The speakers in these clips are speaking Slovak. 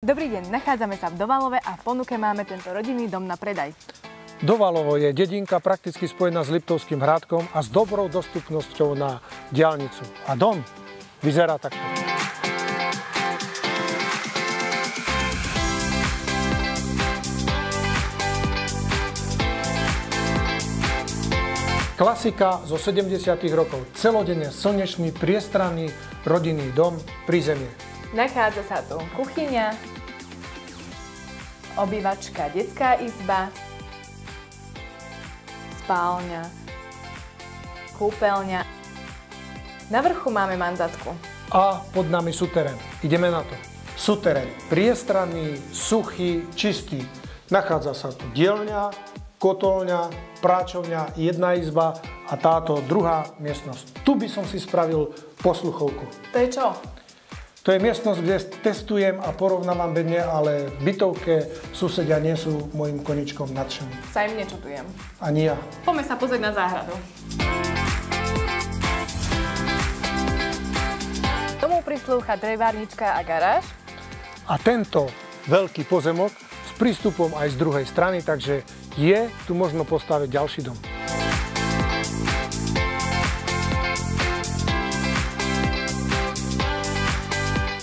Dobrý deň, nachádzame sa v Dovalove a v ponuke máme tento rodinný dom na predaj. Dovalovo je dedinka prakticky spojená s Liptovským Hrádkom a s dobrou dostupnosťou na diaľnicu. A dom vyzerá takto. Klasika zo 70. rokov. Celodenne slnečný, priestranný rodinný dom, prízemie. Nachádza sa tu kuchyňa, obývačka, detská izba, spálňa, kúpeľňa. Na vrchu máme mandatku. A pod nami suterén. Ideme na to. Suterén. Priestranný, suchý, čistý. Nachádza sa tu dielňa, kotolňa, práčovňa, jedna izba a táto druhá miestnosť. Tu by som si spravil posluchovku. To je čo? To je miestnosť, kde testujem a porovnávam bedne, ale v bytovke susedia nie sú môjim koničkom nadšení. Sa im nečutujem. Ani ja. Poďme sa pozrieť na záhradu. Tomu prislúcha drevárnička a garáž. A tento veľký pozemok s prístupom aj z druhej strany, takže je tu možno postaviť ďalší dom.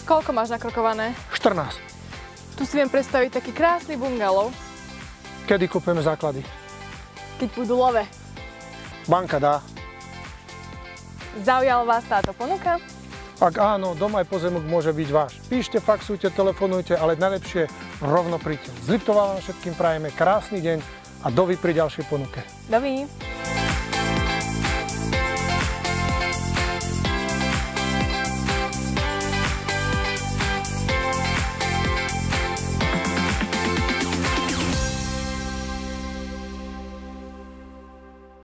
Koľko máš nakrokované? 14. Tu si viem predstaviť taký krásny bungalov. Kedy kúpeme základy? Keď budú love. Banka dá. Zaujala vás táto ponuka? Ak áno, dom aj pozemok môže byť váš. Píšte, faxujte, telefonujte, ale najlepšie rovno príďte. Z Liptova vám všetkým prajeme krásny deň a dovi pri ďalšej ponuke. Dovi.